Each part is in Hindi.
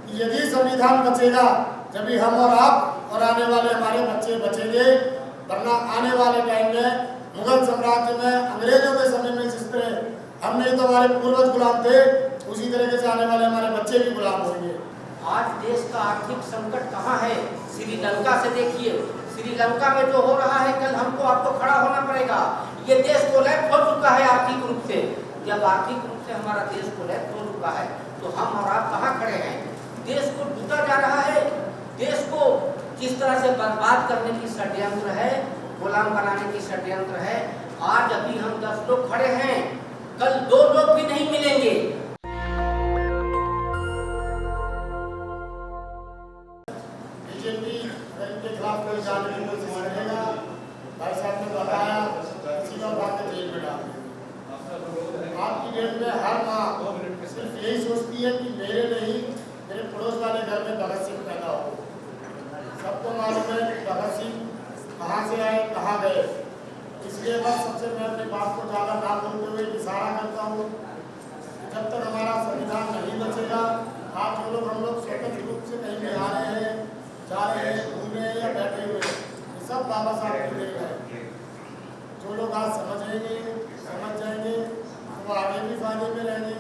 कि यदि संविधान बचेगा जब हम और आप और आने वाले हमारे बच्चे बचेंगे, वरना आने वाले टाइम में मुगल साम्राज्य में, अंग्रेजों के समय में जिस तरह हम नहीं तो हमारे पूर्वज गुलाम थे, उसी तरीके से आने वाले हमारे बच्चे भी गुलाम होंगे। आज देश का आर्थिक संकट कहाँ है? श्रीलंका से देखिए, श्रीलंका में जो हो रहा है, कल हमको आपको खड़ा होना पड़ेगा। ये देश कोलैप्स हो चुका है आर्थिक रूप से। जब आर्थिक रूप से हमारा देश कोलैप्स हो चुका है तो हम और आप कहाँ खड़े हैं? देश को लूटा जा रहा है, देश को जिस तरह से बर्बाद करने की षड्यंत्र है, गुलाम बनाने की षड्यंत्र है। आज अभी हम 10 लोग खड़े हैं, कल 2 लोग भी नहीं मिलेंगे। बीजेपी इनके खिलाफ कोई जाने की कोशिश करेगा, भाई साहब ने बताया किसी का भाग जेल में डाल देगा। आज की डेट में हर माँ सिर्फ यही सोचती है कि मेरे नहीं, मेरे पड़ोस वाले घर में भगत सिंह पैदा हो। सबको मालूम है कि भगत सिंह कहाँ से आए, कहाँ गए। इसलिए बस सबसे मैं अपनी बात को ज़्यादा ना बोलते हुए इशारा करता हूँ, जब तक हमारा संविधान नहीं बचेगा, आज जो लोग हम लोग स्वतंत्र रूप से कहीं भी आ रहे हैं, जा रहे हैं, घूम रहे हैं या बैठे हुए, ये सब बाबा साहब की देन है। जो लोग आज समझेंगे, समझ जाएंगे, वो आगे भी फायदे में रहेंगे।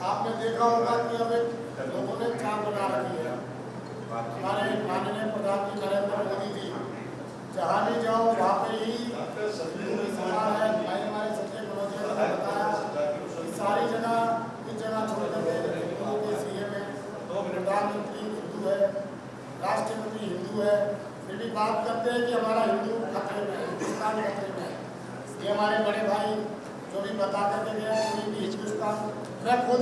आपने देखा होगा कि अब लोगों ने चाँद बना रखी है। हमारे माननीय प्रधानमंत्री नरेंद्र मोदी जी जहाँ भी जाओ वहाँ पे ही सवाल है। भाई हमारे संजय कनौजिया ने बताया कि सारी जगह कुछ जगह छोड़ करके हिंदुओं के सीएम है, प्रधानमंत्री हिंदू है, राष्ट्रपति हिंदू है, फिर भी बात करते हैं कि हमारा हिंदू खतरे में है, हिंदुस्तान खतरे में है। ये हमारे बड़े भाई जो भी बता करके गए पूरी भी हिंदुस्तान, मैं खुद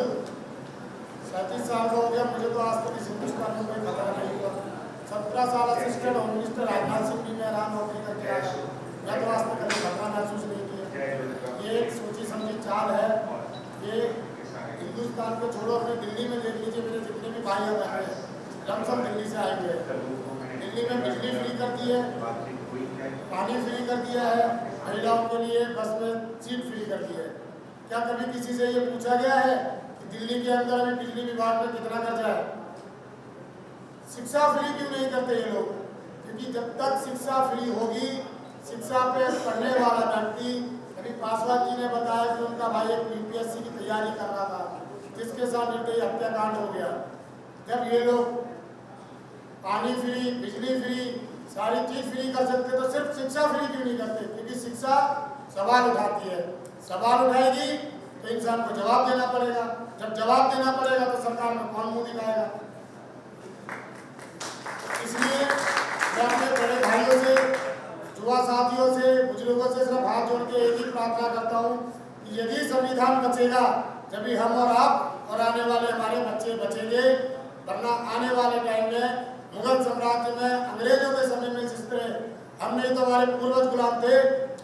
37 साल का हो गया, मुझे तो आज तक इस हिंदुस्तान में कोई खतरा नहीं हुआ। 17 साल assistant home minister Rajnath Singh भी मैं आराम नौकरी करके आया, मैं तो आज तक कभी खतरा महसूस नहीं किया। ये एक सोची समझी चाल है। ये हिंदुस्तान को छोड़ो, अपने दिल्ली में देख लीजिए, मेरे जितने भी भाई बहन हैं लमसम दिल्ली से आए हुए हैं। दिल्ली में बिजली फ्री कर दी है, पानी फ्री कर दिया है, महिलाओं के लिए बस में सीट फ्री कर दी है। क्या कभी किसी से ये पूछा गया है कि दिल्ली के अंदर अभी बिजली विभाग में कितना खर्चा है? शिक्षा फ्री क्यों नहीं करते ये लोग? क्योंकि जब तक शिक्षा फ्री होगी, शिक्षा पे पढ़ने वाला व्यक्ति, अभी पासवान जी ने बताया कि उनका भाई एक यूपीएससी की तैयारी कर रहा था, जिसके साथ निर्दयी हत्याकांड हो गया। जब ये लोग पानी फ्री, बिजली फ्री, सारी चीज फ्री कर सकते तो सिर्फ शिक्षा फ्री क्यों नहीं करते? क्योंकि शिक्षा सवाल उठाती है, सवाल उठाएगी तो इंसान को जवाब देना पड़ेगा। जब जवाब देना पड़ेगा तो सरकार में कौन मुंह दिखाएगा? इसलिए मैं अपने बड़े भाइयों से, युवा साथियों से, बुजुर्गों से सिर्फ हाथ जोड़ के एक ही प्रार्थना करता हूँ कि यदि संविधान बचेगा जब हम और आप और आने वाले हमारे बच्चे बचेंगे, वरना आने वाले टाइम में मुगल साम्राज्य में, अंग्रेजों के समय में जिस तरह हम नहीं तो हमारे पूर्वज गुलाम थे,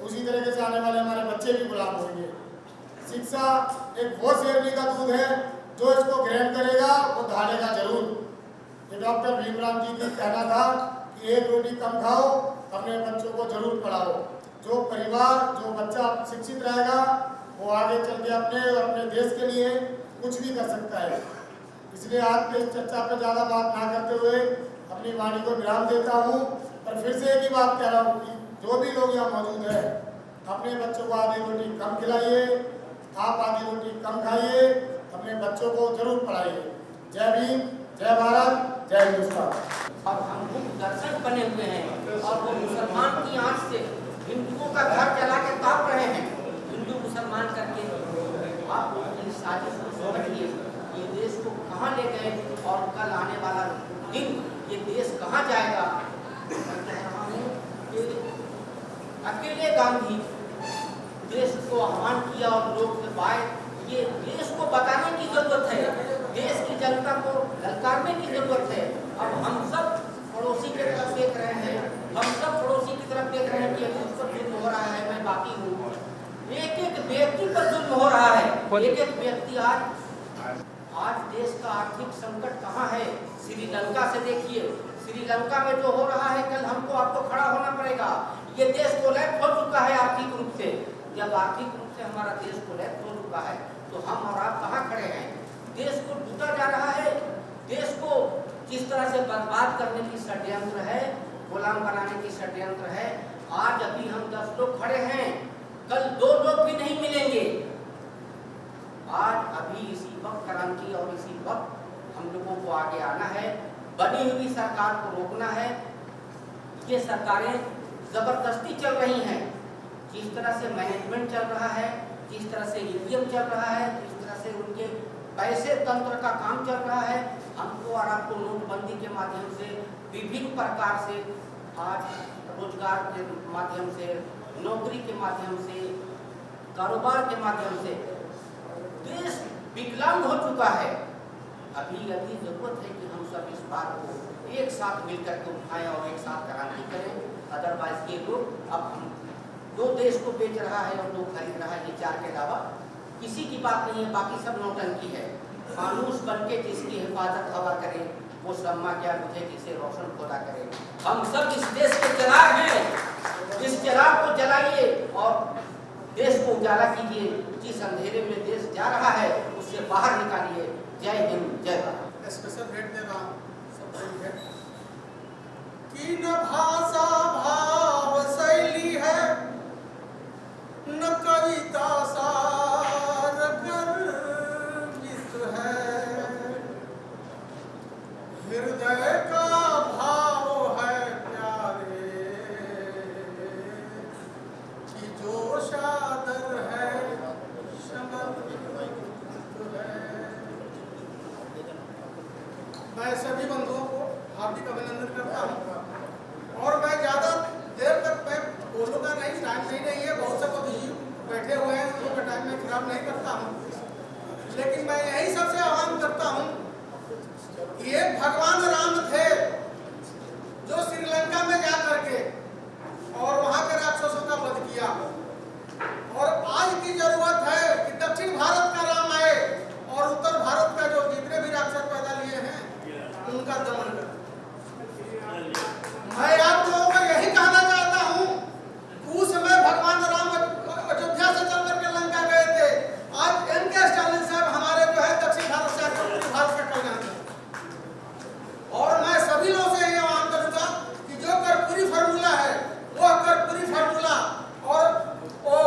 उसी तरीके से आने वाले हमारे बच्चे भी गुलाम होंगे। शिक्षा एक वो शेरनी का दूध है, जो इसको ग्रहण करेगा वो धाड़ेगा जरूर। ये डॉक्टर भीमराव जी का कहना था कि एक रोटी कम खाओ, अपने बच्चों को जरूर पढ़ाओ। जो परिवार, जो बच्चा शिक्षित रहेगा वो आगे चल के अपने और अपने देश के लिए कुछ भी कर सकता है। इसलिए आज के इस चर्चा पर ज़्यादा बात ना करते हुए अपनी वाणी को विराम देता हूँ। और फिर से एक ही बात कह रहा हूँ कि जो भी लोग यहाँ मौजूद है, अपने बच्चों को आधी रोटी कम खिलाइए, आप आधी रोटी कम खाइए, अपने बच्चों को जरूर पढ़ाइए। जय भीम, जय भारत, जय हिंदुस्तान। और हम लोग दर्शक बने हुए हैं और वो मुसलमान की आंख से हिंदुओं का घर जला के कांप रहे हैं। हिंदू मुसलमान करके आप इस साजिश को समझिए, ये देश को कहाँ ले गए और कल आने वाला दिन ये देश कहाँ जाएगा। मैं कह रहा हूँ कि अकेले गांधी देश को आह्वान किया और लोग से पाए, ये देश को बताने की जरूरत है, देश की जनता को ललकारने की जरूरत है। अब हम सब पड़ोसी की तरफ देख रहे हैं, हम सब पड़ोसी की तरफ देख रहे हैं कि उस पर जुल्म हो रहा है, मैं बाकी हूँ। एक एक व्यक्ति पर जुल्म हो रहा है, एक एक व्यक्ति। आज देश का आर्थिक संकट कहाँ है? श्रीलंका से देखिए, श्रीलंका में जो हो रहा है, कल हमको आपको खड़ा होना पड़ेगा। ये देश कोलैप्स हो चुका है आर्थिक रूप से। जब आर्थिक रूप से हमारा देश कोलैप्स हो चुका है तो हम और आप कहाँ खड़े हैं? देश को लूटा जा रहा है, देश को जिस तरह से बर्बाद करने की षड्यंत्र है, गुलाम बनाने की षड्यंत्र है। आज अभी हम 10 लोग खड़े हैं, कल 2 लोग भी नहीं मिलेंगे। आज अभी इसी वक्त क्रांति और इसी वक्त हम लोगों को आगे आना है, बनी हुई सरकार को रोकना है। ये सरकारें जबरदस्ती चल रही हैं, जिस तरह से मैनेजमेंट चल रहा है, जिस तरह से ईवीएम चल रहा है, जिस तरह से उनके पैसे तंत्र का काम चल रहा है, हमको और आपको नोटबंदी के माध्यम से विभिन्न प्रकार से आज रोजगार के माध्यम से, नौकरी के माध्यम से, कारोबार के माध्यम से देश विकलांग हो चुका है। अभी जरूरत है कि हम सब इस बात को एक साथ मिलकर के उठाएं और एक साथ क्रांति करें। अदरवाइज ये लोग अब हम 2 देश को बेच रहा है और 2 खरीद रहा है, ये 4 के अलावा किसी की बात नहीं है, बाकी सब नौटंकी है। फानूस बन के जिसकी हिफाजत हवा करे, वो शम्मा क्या बुझे जिसे रोशन खुदा करे। हम सब इस देश के चिराग हैं, इस चिराग को जलाइए और देश को उजाला कीजिए। जिस अंधेरे में देश जा रहा है उससे बाहर निकालिए। जय हिंद, जय भारत। स्पेशल भेंट दे रहा हूँ सब कि न भाषा भाव शैली है, न कविता सार गर्वित है, हृदय का भाव है प्यारे कि जो सादर है समर्पित है। मैं सभी बंधुओं को हार्दिक अभिनंदन करता हूँ और मैं ज़्यादा देर तक मैं बोलूँगा नहीं, टाइम नहीं है, बहुत से बुद्धिजीवी बैठे हुए हैं, उन लोगों का टाइम मैं खराब नहीं करता हूँ। लेकिन मैं यही सबसे आह्वान करता हूँ कि एक भगवान राम थे जो श्रीलंका में जा करके और वहाँ के राक्षसों का वध किया, और आज की जरूरत है कि दक्षिण भारत का राम आए और उत्तर भारत का जो जितने भी राक्षस पैदा लिए हैं उनका दमन कर। मैं आप लोगों को यही कहना चाहता हूँ, उस समय भगवान राम अयोध्या से चल करके लंका गए थे। आज एम.के. स्टालिन साहब हमारे जो है दक्षिण भारत से उत्तर भारत का कल्याण है। और मैं सभी लोगों से यही आह्वान करूँगा कि जो कर्पूरी फार्मूला है वो कर्पूरी फार्मूला और वो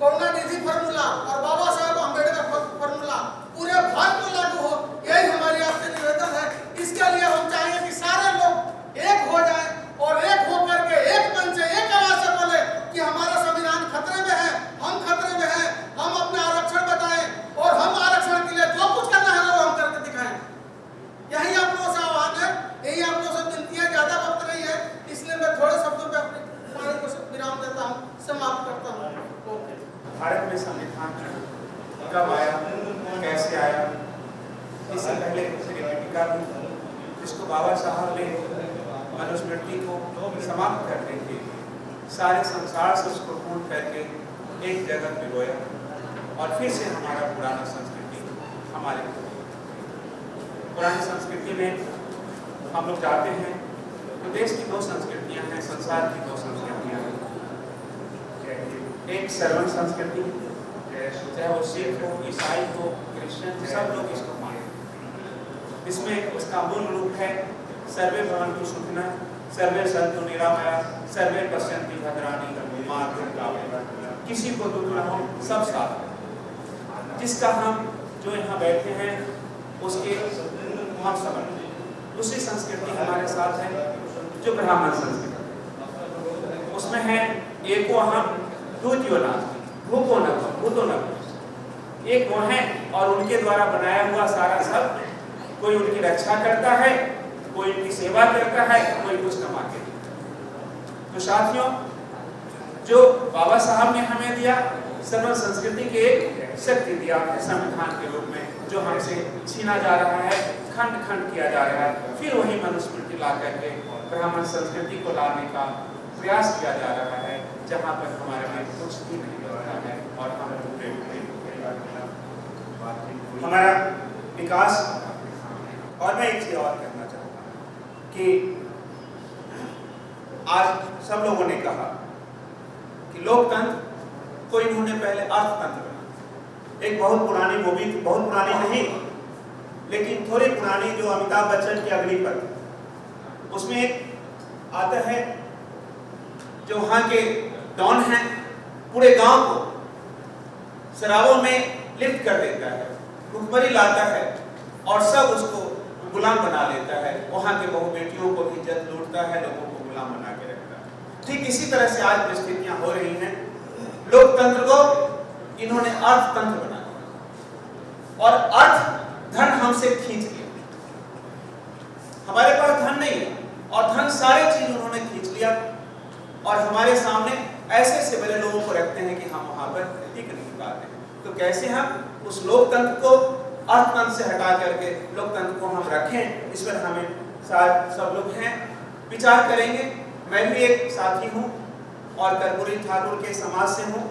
करुणानिधि फार्मूला और बाबा साहेब अम्बेडकर फार्मूला पूरे भारत में लागू हो, यही हमारी आपसे निवेदन है। इसके लिए हम चाहेंगे कि सारे लोग एक हो जाएं और एक होकर के एक मन से एक आवाज से बोले कि हमारा संविधान खतरे में है, हम खतरे में हैं, हम अपने आरक्षण बताएं और हम आरक्षण के लिए जो कुछ करना है वो हम करके दिखाएं। यही आप लोगों से आह्वान है, यही आप लोगों से विनती है। ज्यादा वक्त नहीं है, इसलिए मैं थोड़े शब्दों पे अपने वाणी को विराम देता हूँ, समाप्त करता हूँ। भारत में संविधान कब आया, कैसे आया, इससे पहले दीपिका भी जिसको बाबा साहब ने मनुस्मृति को समाप्त करने के सारे संसार से उसको ढूंढ करके एक जगह पिरोया और फिर से हमारा पुराना संस्कृति हमारे पुरानी संस्कृति में हम लोग जाते हैं तो देश की 2 संस्कृतियां हैं, संसार की 2 संस्कृतियां हैं। एक सर्वन संस्कृति, चाहे वो सिख हो, ईसाई हो, क्रिश्चियन, सब लोग इसको मानते। इसमें उसका मूल रूप है सर्वे भवन्तु सुखिनः, सर्वे सन्तु निरामया, सर्वे पश्यन्ति भद्राणि मा दुर्गावती। किसी को दुख न हो, सब साथ है। जिसका हम जो यहाँ बैठे हैं उसके हम समझ। दूसरी संस्कृति हमारे साथ है जो ब्राह्मण संस्कृति, उसमें है एको अहम द्वितीयो नास्ति, भूको न भूतो न। एक वो है और उनके द्वारा बनाया हुआ सारा सब, कोई उनकी रक्षा करता है, कोई उनकी सेवा करता है, कोई कुछ कमा के। तो साथियों, जो बाबा साहब ने हमें दिया सर्व संस्कृति की एक शक्ति दिया संविधान के रूप में, जो हमसे छीना जा रहा है, खंड खंड किया जा रहा है, फिर वही मनुस्मृति ला करके ब्राह्मण संस्कृति को लाने का प्रयास किया जा रहा है, जहाँ पर हमारे लिए कुछ भी नहीं होता है और हम हमारा विकास। और मैं एक चीज और कहना चाहता हूँ कि आज सब लोगों ने कहा कि लोकतंत्र को इन्होंने पहले अर्थतंत्र बना। एक बहुत पुरानी मूवी, बहुत पुरानी नहीं लेकिन थोड़ी पुरानी जो अमिताभ बच्चन की अग्निपथ, उसमें एक आता है जो वहां के डॉन हैं, पूरे गांव को शराबों में लिप्त कर देता है, भुखमरी लाता है और सब उसको गुलाम बना लेता है। वहां के बहु बेटियों को भी इज्जत लूटता है, लोगों को गुलाम बना के रखता है। ठीक इसी तरह से आज परिस्थितियां हो रही हैं। लोकतंत्र को इन्होंने अर्थतंत्र बना दिया और अर्थ धन हमसे खींच लिया। हमारे पास धन नहीं है और धन सारे चीज उन्होंने खींच लिया और हमारे सामने ऐसे से बड़े लोगों को रखते हैं कि हम वहां पर टिक नहीं पाते हैं। तो कैसे हम उस लोकतंत्र को अर्थतंत्र से हटा करके लोकतंत्र को हम रखें, इस पर हमें सब लोग हैं विचार करेंगे। मैं भी एक साथी हूं और कर्पूरी ठाकुर के समाज से हूं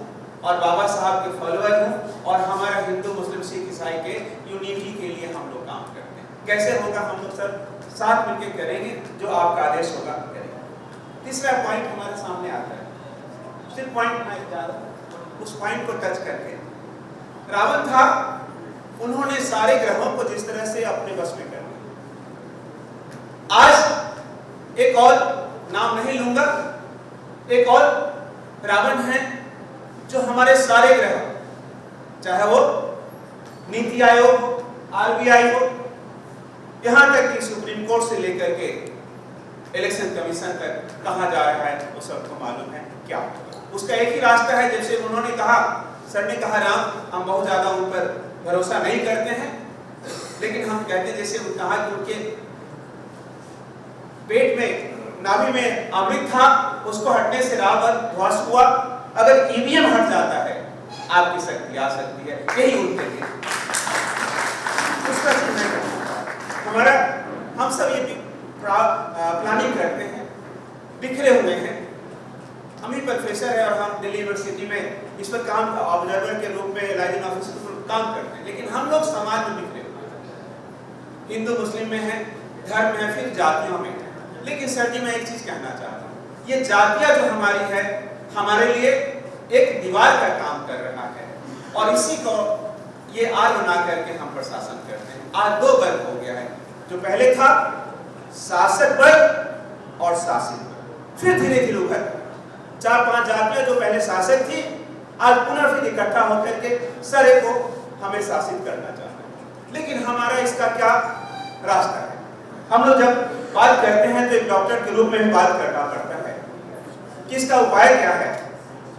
और बाबा साहब के फॉलोअर हूं और हमारा हिंदू मुस्लिम सिख ईसाई के यूनिटी के लिए हम लोग काम करते हैं। कैसे होगा, हम लोग सब साथ मिलकर करेंगे, जो आपका आदेश होगा करेंगे। तीसरा पॉइंट हमारे सामने आता है, सिर्फ पॉइंट मैं बता रहा हूं, उस पॉइंट को टच करके रावण था, उन्होंने सारे ग्रहों को जिस तरह से अपने बस में कर लिया। आज एक और नाम नहीं लूंगा, एक और रावण है जो हमारे सारे ग्रह, चाहे वो नीति आयोग हो, आरबीआई हो, यहां तक कि सुप्रीम कोर्ट से लेकर के इलेक्शन कमीशन तक कहां जा रहा है वो सबको मालूम है। क्या उसका एक ही रास्ता है, जैसे उन्होंने कहा, सर ने कहा, राम हम बहुत ज्यादा उन पर भरोसा नहीं करते हैं, लेकिन हम कहते हैं जैसे कहा कि उनके पेट में नाभि में अमृत था, उसको हटने से रावण ध्वस्त हुआ। अगर ईवीएम हट जाता है आपकी शक्ति आ सकती है, यही उनके लिए उसका हमारा हम सब ये प्लानिंग करते हैं, बिखरे हुए हैं। हम ही प्रोफेसर है और हम दिल्ली यूनिवर्सिटी में इस पर काम ऑब्जर्वर के रूप में लाइजन ऑफिसर पर काम करते हैं, लेकिन हम लोग समाज में बिखरे हुए हैं। हिंदू मुस्लिम में है, धर्म है, फिर जातियों में है। लेकिन सर जी मैं एक चीज कहना चाहता हूँ, ये जातियां जो हमारी है हमारे लिए एक दीवार का काम कर रहा है और इसी को ये आर बना करके हम प्रशासन करते हैं। आज दो वर्ग हो गया है, जो पहले था शासक वर्ग और शासित वर्ग, फिर धीरे धीरे उभर 4-5 जातियां जो पहले शासक थी आज पुनः फिर इकट्ठा होकर के सारे को हमें शासित करना चाहते हैं। लेकिन हमारा इसका क्या रास्ता है? हम लोग जब बात करते हैं तो एक डॉक्टर के रूप में भी बात करना पड़ता है कि इसका उपाय क्या है।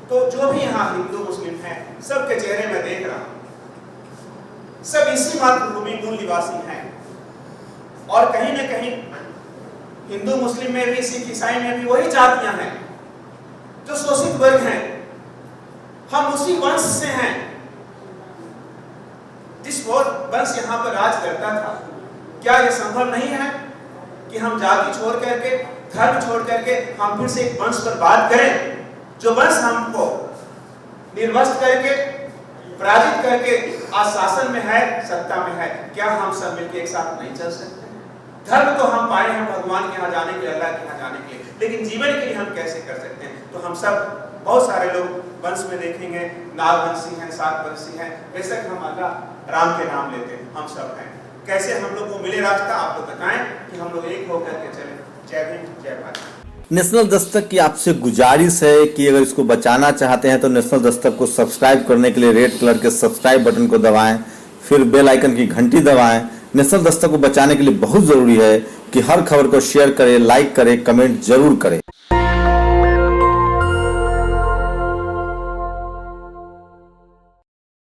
तो जो भी यहाँ हिंदू मुस्लिम हैं, सबके चेहरे में देख रहा हूं, सब इसी मातृभूमि मूल निवासी हैं और कहीं न कहीं हिंदू मुस्लिम में भी, सिख ईसाई में भी वही जातियां हैं जो शोषित वर्ग हैं। हम उसी वंश से हैं जिस वंश यहाँ पर राज करता था। क्या यह संभव नहीं है कि हम जाति छोड़ करके, धर्म छोड़ करके हम फिर से एक वंश पर बात करें, जो वंश हमको निर्वस्त करके, पराजित करके आज शासन में है, सत्ता में है। क्या हम सब मिलकर एक साथ नहीं चल सकते? धर्म तो हम पाए हैं भगवान के यहाँ जाने के लिए, अल्लाह के यहाँ जाने के लिए, लेकिन जीवन के लिए हम कैसे कर सकते हैं? तो हम सब बहुत सारे लोग वंश में देखेंगे, नागवंशी हैं, शाकवंशी हैं, बेशक हम अल्लाह राम के नाम लेते हैं, हम सब हैं। कैसे हम लोग को मिले रास्ता, आप लोग बताएं कि हम लोग एक होकर के चले। जय भीम, जय भारत। नेशनल दस्तक की आपसे गुजारिश है कि अगर इसको बचाना चाहते हैं तो नेशनल दस्तक को सब्सक्राइब करने के लिए रेड कलर के सब्सक्राइब बटन को दबाएं, फिर बेल आइकन की घंटी दबाएं। नेशनल दस्तक को बचाने के लिए बहुत जरूरी है कि हर खबर को शेयर करें, लाइक करें, कमेंट जरूर करें।